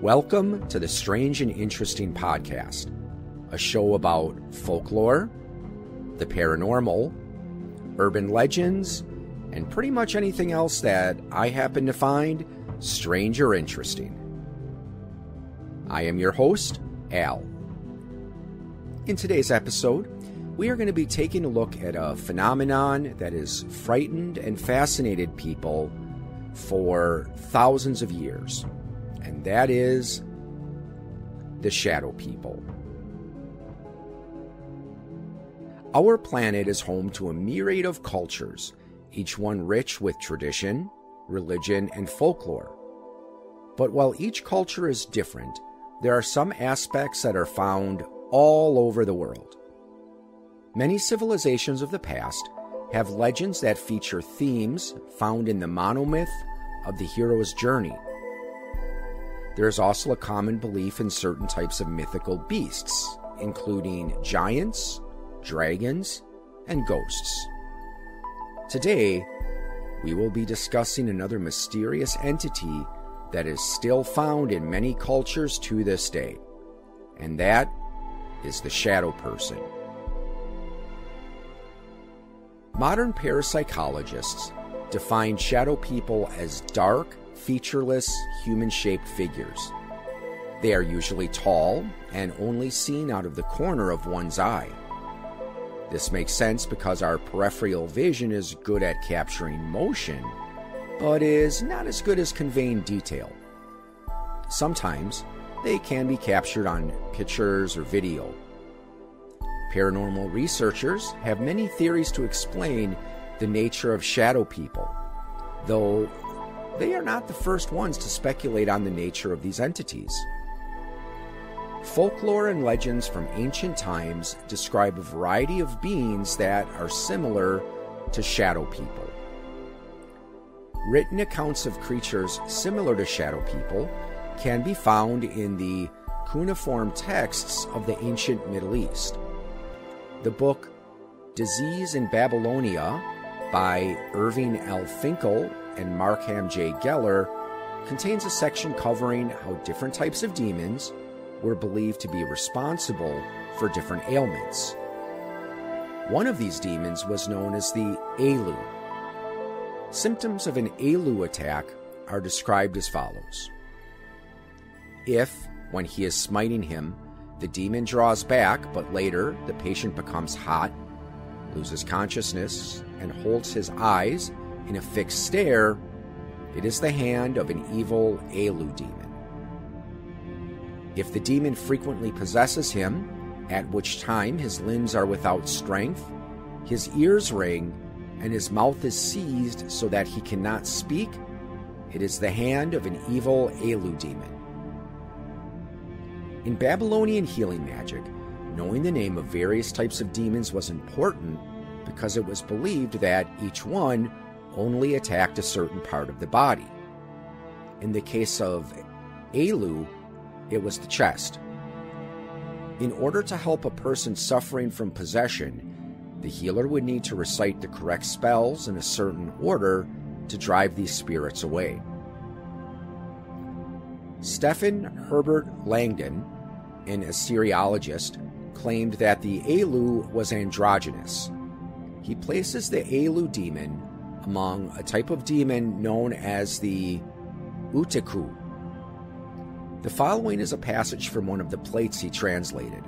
Welcome to the Strange and Interesting Podcast, a show about folklore, the paranormal, urban legends, and pretty much anything else that I happen to find strange or interesting. I am your host, Al. In today's episode, we are going to be taking a look at a phenomenon that has frightened and fascinated people for thousands of years, and that is the shadow people. Our planet is home to a myriad of cultures, each one rich with tradition, religion, and folklore. But while each culture is different, there are some aspects that are found all over the world. Many civilizations of the past have legends that feature themes found in the monomyth of the hero's journey. There is also a common belief in certain types of mythical beasts, including giants, dragons, and ghosts. Today, we will be discussing another mysterious entity that is still found in many cultures to this day, and that is the shadow person. Modern parapsychologists define shadow people as dark, featureless, human-shaped figures. They are usually tall and only seen out of the corner of one's eye. This makes sense because our peripheral vision is good at capturing motion, but is not as good as conveying detail. Sometimes they can be captured on pictures or video. Paranormal researchers have many theories to explain the nature of shadow people, though they are not the first ones to speculate on the nature of these entities. Folklore and legends from ancient times describe a variety of beings that are similar to shadow people. Written accounts of creatures similar to shadow people can be found in the cuneiform texts of the ancient Middle East. The book Disease in Babylonia by Irving L. Finkel and Markham J. Geller contains a section covering how different types of demons were believed to be responsible for different ailments. One of these demons was known as the Alu. Symptoms of an Alu attack are described as follows. If, when he is smiting him, the demon draws back, but later the patient becomes hot, loses consciousness, and holds his eyes in a fixed stare, it is the hand of an evil Alu demon. If the demon frequently possesses him, at which time his limbs are without strength, his ears ring, and his mouth is seized so that he cannot speak, it is the hand of an evil Alu demon. In Babylonian healing magic, knowing the name of various types of demons was important because it was believed that each one only attacked a certain part of the body. In the case of Alu, it was the chest. In order to help a person suffering from possession, the healer would need to recite the correct spells in a certain order to drive these spirits away. Stephen Herbert Langdon, an Assyriologist, claimed that the Alu was androgynous. He places the Alu demon among a type of demon known as the Utiku. The following is a passage from one of the plates he translated.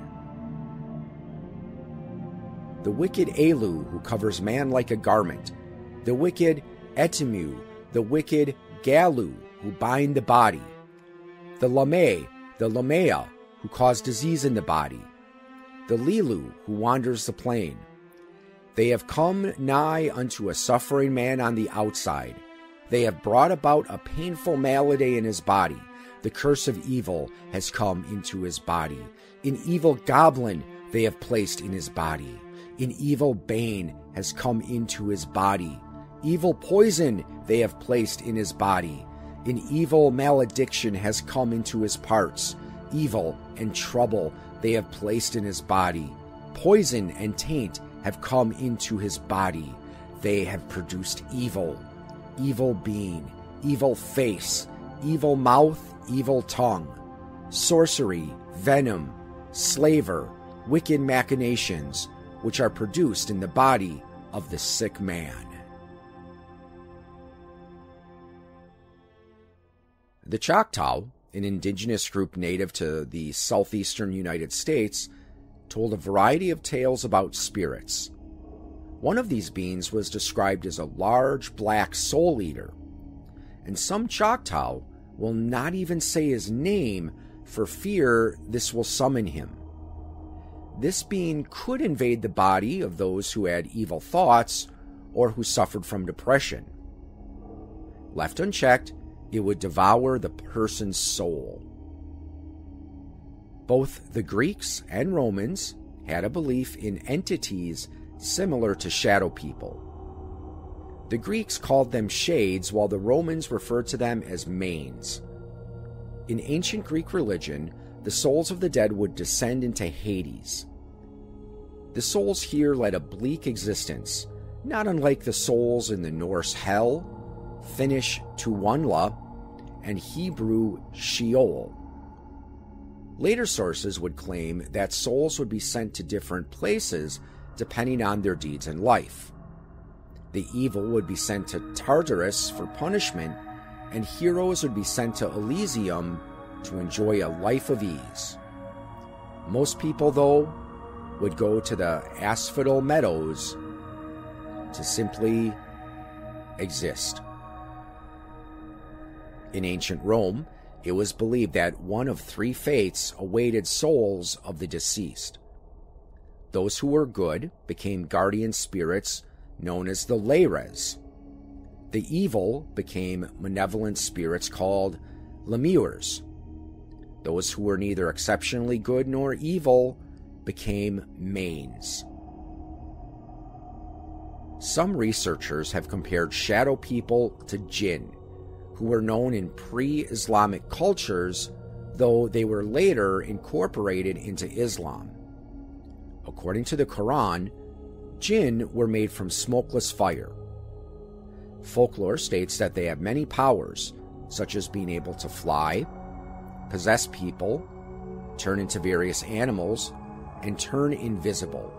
The wicked Alu who covers man like a garment, the wicked Etimu, the wicked Galu who bind the body, the Lameh, the Lamea who cause disease in the body, the Lilu who wanders the plain. They have come nigh unto a suffering man on the outside. They have brought about a painful malady in his body. The curse of evil has come into his body. An evil goblin they have placed in his body. An evil bane has come into his body. Evil poison they have placed in his body. An evil malediction has come into his parts. Evil and trouble they have placed in his body. Poison and taint have come into his body. They have produced evil, evil being, evil face, evil mouth, evil tongue. sorcery, venom, slaver, wicked machinations, which are produced in the body of the sick man. The Choctaw, an indigenous group native to the southeastern United States, told a variety of tales about spirits. One of these beings was described as a large black soul eater, and some Choctaw will not even say his name for fear this will summon him. This being could invade the body of those who had evil thoughts or who suffered from depression. Left unchecked, it would devour the person's soul. Both the Greeks and Romans had a belief in entities similar to shadow people. The Greeks called them shades, while the Romans referred to them as manes. In ancient Greek religion, the souls of the dead would descend into Hades. The souls here led a bleak existence, not unlike the souls in the Norse Hell, Finnish Tuonla, and Hebrew Sheol. Later sources would claim that souls would be sent to different places depending on their deeds in life. The evil would be sent to Tartarus for punishment, and heroes would be sent to Elysium to enjoy a life of ease. Most people, though, would go to the asphodel meadows to simply exist. In ancient Rome, it was believed that one of three fates awaited souls of the deceased. Those who were good became guardian spirits known as the Lares. The evil became malevolent spirits called Lemures. Those who were neither exceptionally good nor evil became manes. Some researchers have compared shadow people to jinn, who were known in pre-Islamic cultures, though they were later incorporated into Islam. According to the Quran, jinn were made from smokeless fire. Folklore states that they have many powers, such as being able to fly, possess people, turn into various animals, and turn invisible.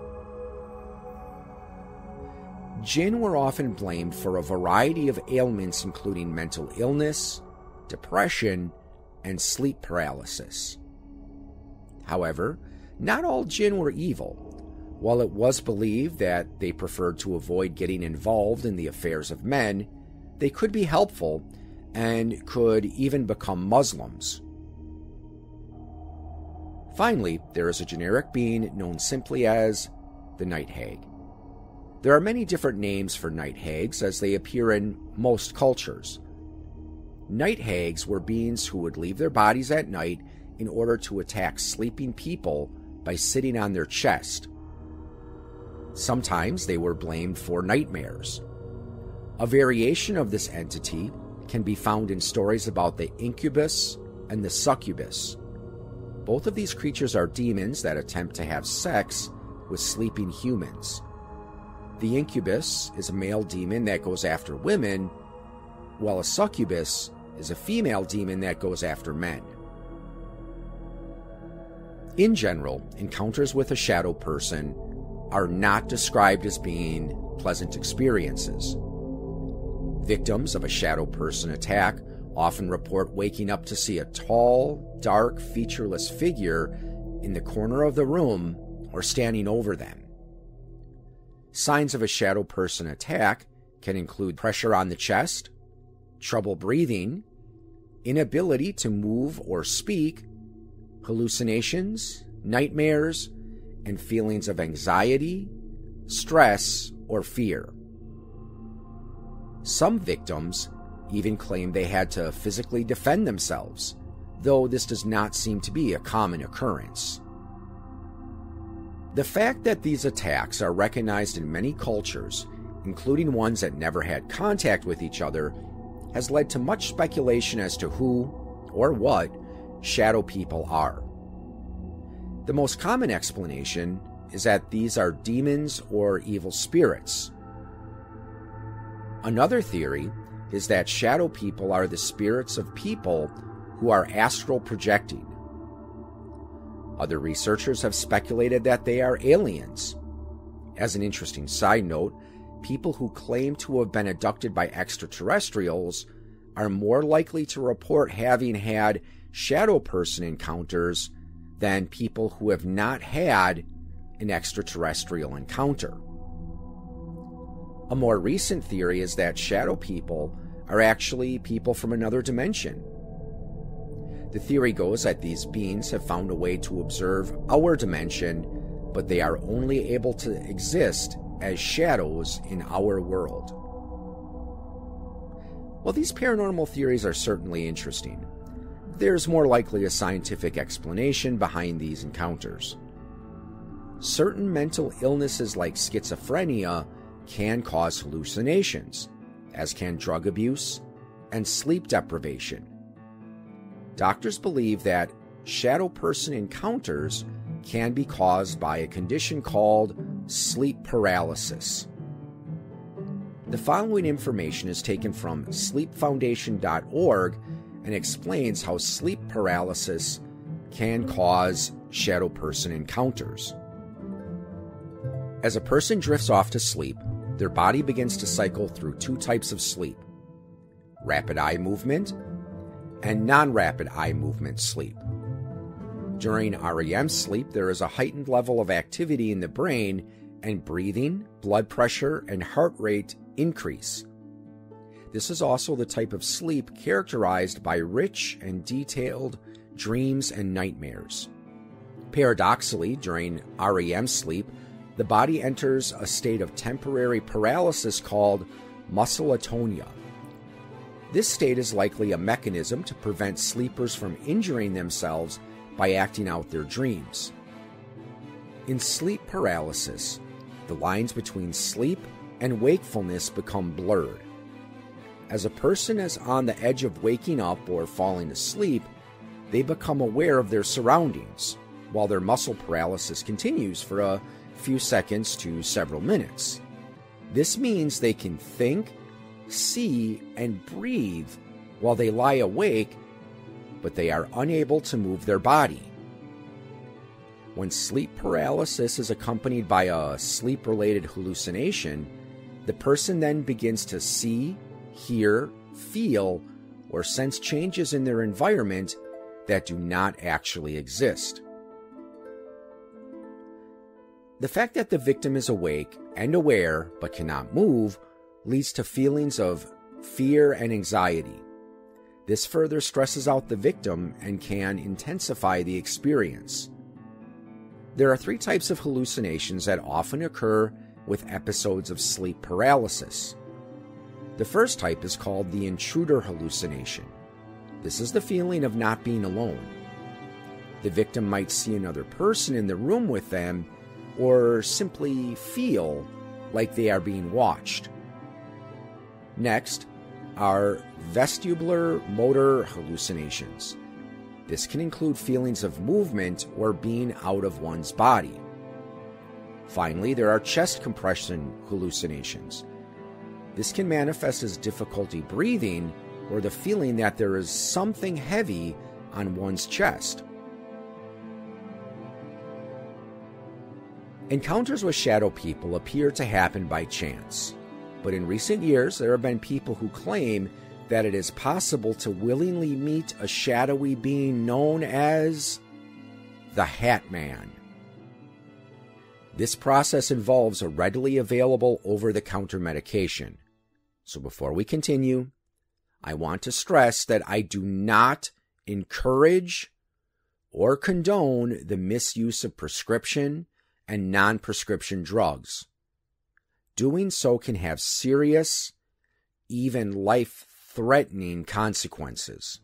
Jinn were often blamed for a variety of ailments, including mental illness, depression, and sleep paralysis. However, not all jinn were evil. While it was believed that they preferred to avoid getting involved in the affairs of men, they could be helpful and could even become Muslims. Finally, there is a generic being known simply as the night hag. There are many different names for night hags, as they appear in most cultures. Night hags were beings who would leave their bodies at night in order to attack sleeping people by sitting on their chest. Sometimes they were blamed for nightmares. A variation of this entity can be found in stories about the incubus and the succubus. Both of these creatures are demons that attempt to have sex with sleeping humans. The incubus is a male demon that goes after women, while a succubus is a female demon that goes after men. In general, encounters with a shadow person are not described as being pleasant experiences. Victims of a shadow person attack often report waking up to see a tall, dark, featureless figure in the corner of the room or standing over them. Signs of a shadow person attack can include pressure on the chest, trouble breathing, inability to move or speak, hallucinations, nightmares, and feelings of anxiety, stress, or fear. Some victims even claim they had to physically defend themselves, though this does not seem to be a common occurrence. The fact that these attacks are recognized in many cultures, including ones that never had contact with each other, has led to much speculation as to who, or what, shadow people are. The most common explanation is that these are demons or evil spirits. Another theory is that shadow people are the spirits of people who are astral projecting, Other researchers have speculated that they are aliens. As an interesting side note, people who claim to have been abducted by extraterrestrials are more likely to report having had shadow person encounters than people who have not had an extraterrestrial encounter. A more recent theory is that shadow people are actually people from another dimension. The theory goes that these beings have found a way to observe our dimension, but they are only able to exist as shadows in our world. While these paranormal theories are certainly interesting, there's more likely a scientific explanation behind these encounters. Certain mental illnesses like schizophrenia can cause hallucinations, as can drug abuse and sleep deprivation. Doctors believe that shadow person encounters can be caused by a condition called sleep paralysis. The following information is taken from sleepfoundation.org and explains how sleep paralysis can cause shadow person encounters. As a person drifts off to sleep, their body begins to cycle through two types of sleep: rapid eye movement and non-rapid eye movement sleep. During REM sleep, there is a heightened level of activity in the brain, and breathing, blood pressure, and heart rate increase. This is also the type of sleep characterized by rich and detailed dreams and nightmares. Paradoxically, during REM sleep, the body enters a state of temporary paralysis called muscle atonia. This state is likely a mechanism to prevent sleepers from injuring themselves by acting out their dreams. In sleep paralysis, the lines between sleep and wakefulness become blurred. As a person is on the edge of waking up or falling asleep, they become aware of their surroundings, while their muscle paralysis continues for a few seconds to several minutes. This means they can think, see, and breathe while they lie awake, but they are unable to move their body. When sleep paralysis is accompanied by a sleep-related hallucination, the person then begins to see, hear, feel, or sense changes in their environment that do not actually exist. The fact that the victim is awake and aware but cannot move leads to feelings of fear and anxiety. This further stresses out the victim and can intensify the experience. There are three types of hallucinations that often occur with episodes of sleep paralysis. The first type is called the intruder hallucination. This is the feeling of not being alone. The victim might see another person in the room with them, or simply feel like they are being watched. Next are vestibular motor hallucinations. This can include feelings of movement or being out of one's body. Finally, there are chest compression hallucinations. This can manifest as difficulty breathing or the feeling that there is something heavy on one's chest. Encounters with shadow people appear to happen by chance, but in recent years there have been people who claim that it is possible to willingly meet a shadowy being known as the Hat Man. This process involves a readily available over-the-counter medication. So before we continue, I want to stress that I do not encourage or condone the misuse of prescription and non-prescription drugs. Doing so can have serious, even life-threatening consequences.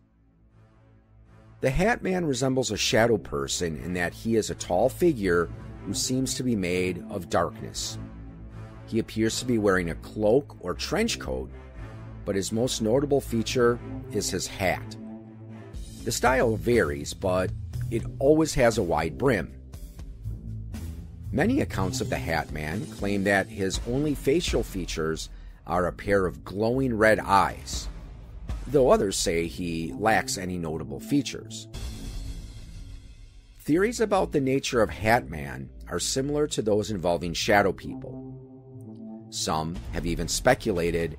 The Hat Man resembles a shadow person in that he is a tall figure who seems to be made of darkness. He appears to be wearing a cloak or trench coat, but his most notable feature is his hat. The style varies, but it always has a wide brim. Many accounts of the Hat Man claim that his only facial features are a pair of glowing red eyes, though others say he lacks any notable features. Theories about the nature of Hat Man are similar to those involving shadow people. Some have even speculated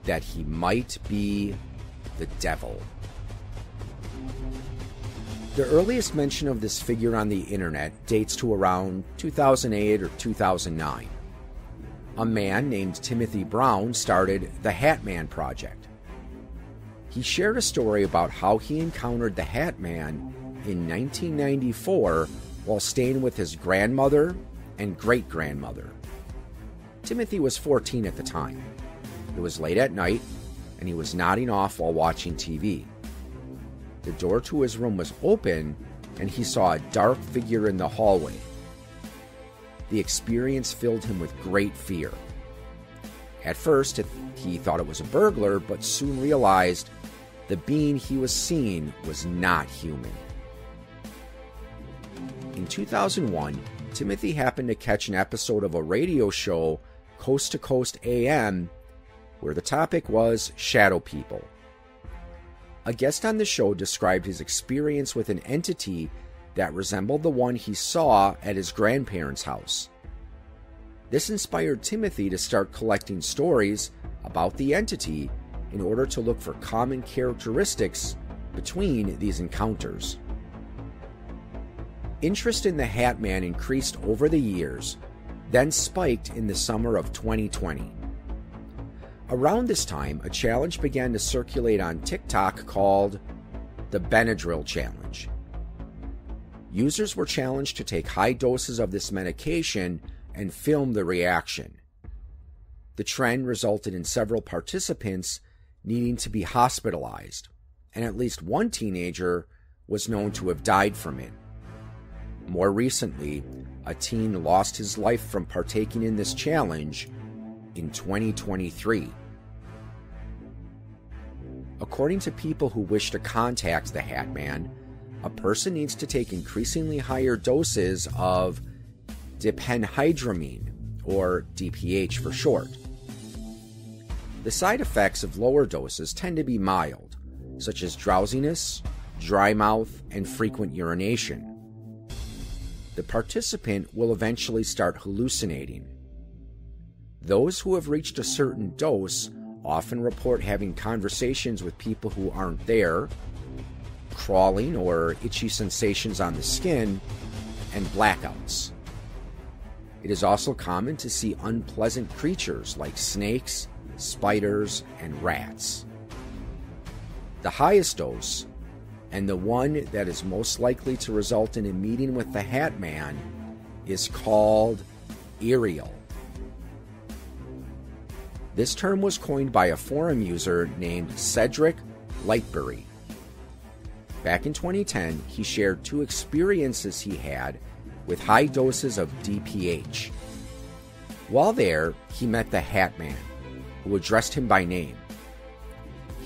that he might be the devil. The earliest mention of this figure on the internet dates to around 2008 or 2009. A man named Timothy Brown started the Hat Man Project. He shared a story about how he encountered the Hat Man in 1994 while staying with his grandmother and great-grandmother. Timothy was 14 at the time. It was late at night, and he was nodding off while watching TV. The door to his room was open, and he saw a dark figure in the hallway. The experience filled him with great fear. At first, he thought it was a burglar, but soon realized the being he was seeing was not human. In 2001, Timothy happened to catch an episode of a radio show, Coast to Coast AM, where the topic was shadow people. A guest on the show described his experience with an entity that resembled the one he saw at his grandparents' house. This inspired Timothy to start collecting stories about the entity in order to look for common characteristics between these encounters. Interest in the Hat Man increased over the years, then spiked in the summer of 2020. Around this time, a challenge began to circulate on TikTok called the Benadryl Challenge. Users were challenged to take high doses of this medication and film the reaction. The trend resulted in several participants needing to be hospitalized, and at least one teenager was known to have died from it. More recently, a teen lost his life from partaking in this challenge in 2023. According to people who wish to contact the Hat Man, a person needs to take increasingly higher doses of diphenhydramine, or DPH for short. The side effects of lower doses tend to be mild, such as drowsiness, dry mouth, and frequent urination. The participant will eventually start hallucinating. Those who have reached a certain dose often report having conversations with people who aren't there, crawling or itchy sensations on the skin, and blackouts. It is also common to see unpleasant creatures like snakes, spiders, and rats. The highest dose, and the one that is most likely to result in a meeting with the Hat Man, is called aerial. This term was coined by a forum user named Cedric Lightbury. Back in 2010, he shared 2 experiences he had with high doses of DPH. While there, he met the Hat Man, who addressed him by name.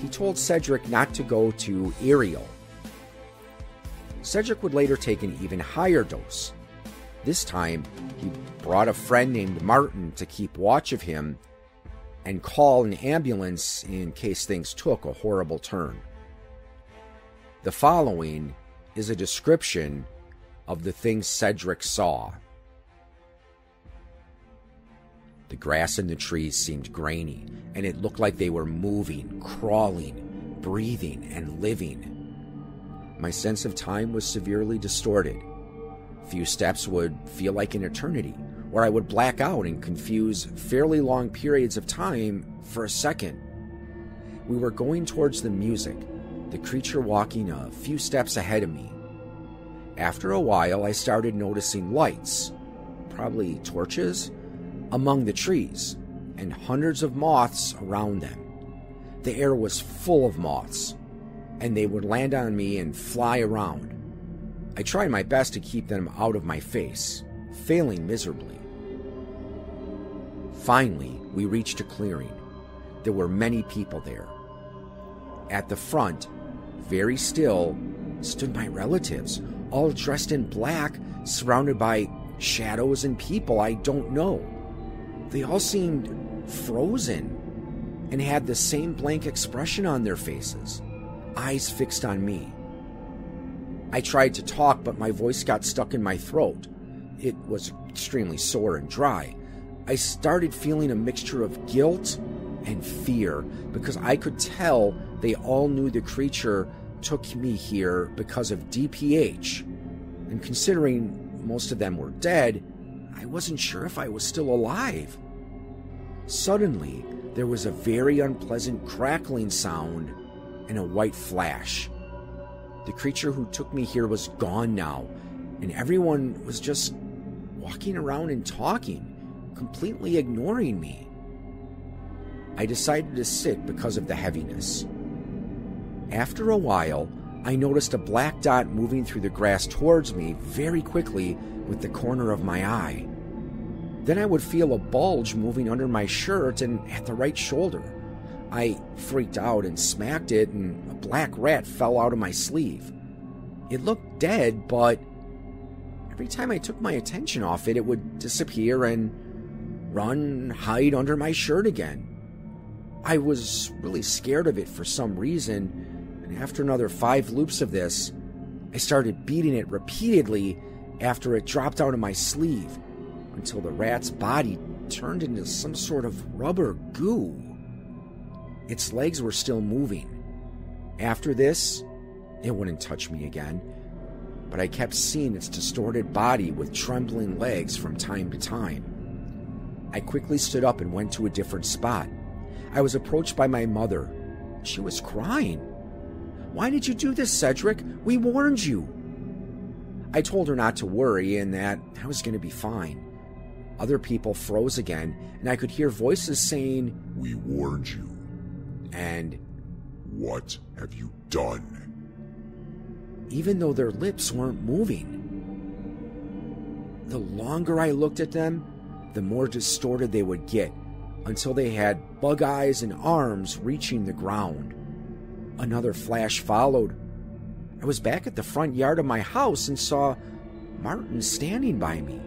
He told Cedric not to go to aerial. Cedric would later take an even higher dose. This time, he brought a friend named Martin to keep watch of him and call an ambulance in case things took a horrible turn. The following is a description of the things Cedric saw. The grass and the trees seemed grainy, and it looked like they were moving, crawling, breathing, and living. My sense of time was severely distorted. Few steps would feel like an eternity, or I would black out and confuse fairly long periods of time for a second. We were going towards the music, the creature walking a few steps ahead of me. After a while, I started noticing lights, probably torches, among the trees, and hundreds of moths around them. The air was full of moths, and they would land on me and fly around. I tried my best to keep them out of my face, failing miserably. Finally, we reached a clearing. There were many people there. At the front, very still, stood my relatives, all dressed in black, surrounded by shadows and people I don't know. They all seemed frozen and had the same blank expression on their faces, eyes fixed on me. I tried to talk, but my voice got stuck in my throat. It was extremely sore and dry. I started feeling a mixture of guilt and fear because I could tell they all knew the creature took me here because of DPH. And considering most of them were dead, I wasn't sure if I was still alive. Suddenly, there was a very unpleasant crackling sound and a white flash. The creature who took me here was gone now, and everyone was just walking around and talking, completely ignoring me. I decided to sit because of the heaviness. After a while, I noticed a black dot moving through the grass towards me very quickly with the corner of my eye. Then I would feel a bulge moving under my shirt and at the right shoulder. I freaked out and smacked it, and a black rat fell out of my sleeve. It looked dead, but every time I took my attention off it, it would disappear and run, hide under my shirt again. I was really scared of it for some reason, and after another 5 loops of this, I started beating it repeatedly after it dropped out of my sleeve, until the rat's body turned into some sort of rubber goo. Its legs were still moving. After this, it wouldn't touch me again, but I kept seeing its distorted body with trembling legs from time to time. I quickly stood up and went to a different spot. I was approached by my mother. She was crying. "Why did you do this, Cedric? We warned you." I told her not to worry and that I was going to be fine. Other people froze again, and I could hear voices saying, "We warned you." And, "What have you done?" Even though their lips weren't moving. The longer I looked at them, the more distorted they would get, until they had bug eyes and arms reaching the ground. Another flash followed. I was back at the front yard of my house and saw Martin standing by me.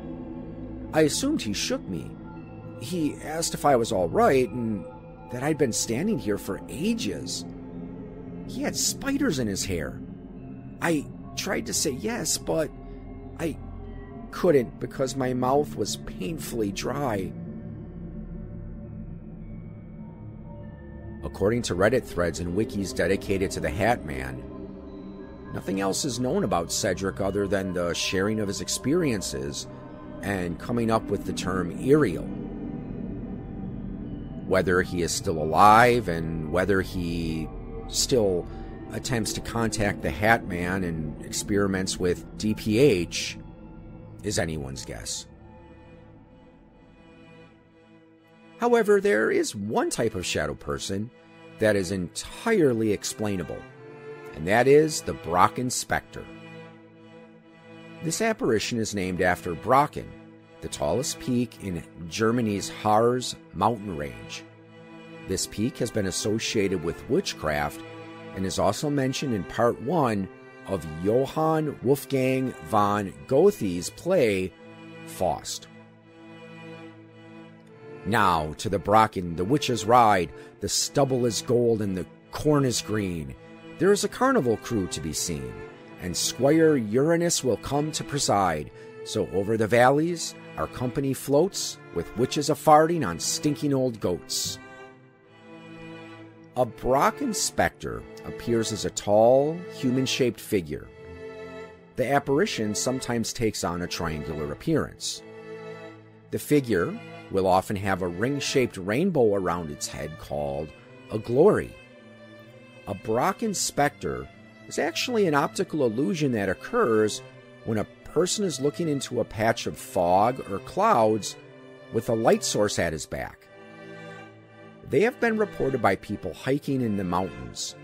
I assumed he shook me. He asked if I was all right and that I'd been standing here for ages. He had spiders in his hair. I tried to say yes, but I couldn't because my mouth was painfully dry. According to Reddit threads and wikis dedicated to the Hat Man, nothing else is known about Cedric other than the sharing of his experiences and coming up with the term Ariel. Whether he is still alive and whether he still attempts to contact the Hat Man and experiments with DPH is anyone's guess. However, there is one type of shadow person that is entirely explainable, and that is the Brocken Spectre. This apparition is named after Brocken, the tallest peak in Germany's Harz mountain range. This peak has been associated with witchcraft and is also mentioned in Part 1 of Johann Wolfgang von Goethe's play Faust. Now to the Brocken, the witches ride, the stubble is gold and the corn is green. There is a carnival crew to be seen, and Squire Uranus will come to preside. So over the valleys, our company floats, with witches a-farting on stinking old goats. A Brocken Spectre appears as a tall, human-shaped figure. The apparition sometimes takes on a triangular appearance. The figure will often have a ring-shaped rainbow around its head called a glory. A Brocken Spectre is actually an optical illusion that occurs when a person is looking into a patch of fog or clouds with a light source at his back. They have been reported by people hiking in the mountains.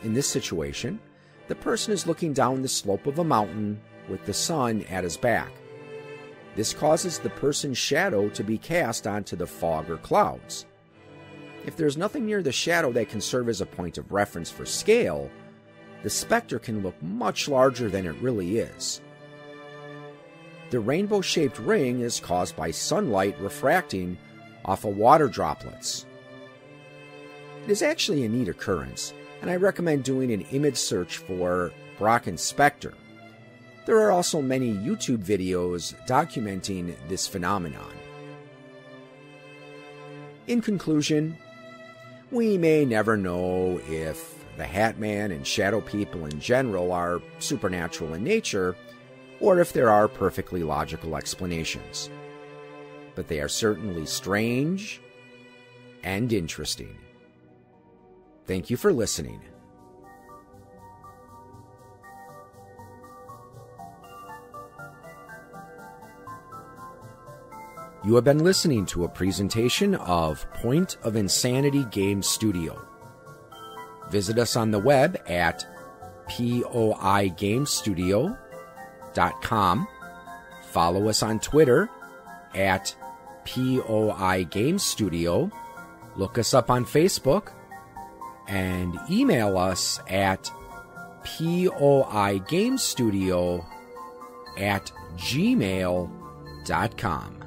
In this situation, the person is looking down the slope of a mountain with the sun at his back. This causes the person's shadow to be cast onto the fog or clouds. If there's nothing near the shadow that can serve as a point of reference for scale, the specter can look much larger than it really is. The rainbow-shaped ring is caused by sunlight refracting off of water droplets. It is actually a neat occurrence, and I recommend doing an image search for Brocken Spectre. There are also many YouTube videos documenting this phenomenon. In conclusion, we may never know if the Hat Man and shadow people in general are supernatural in nature, or if there are perfectly logical explanations. But they are certainly strange and interesting. Thank you for listening. You have been listening to a presentation of Point of Insanity Game Studio. Visit us on the web at poigamestudio.com. Follow us on Twitter at poigamestudio. Look us up on Facebook and email us at poigamestudio@gmail.com.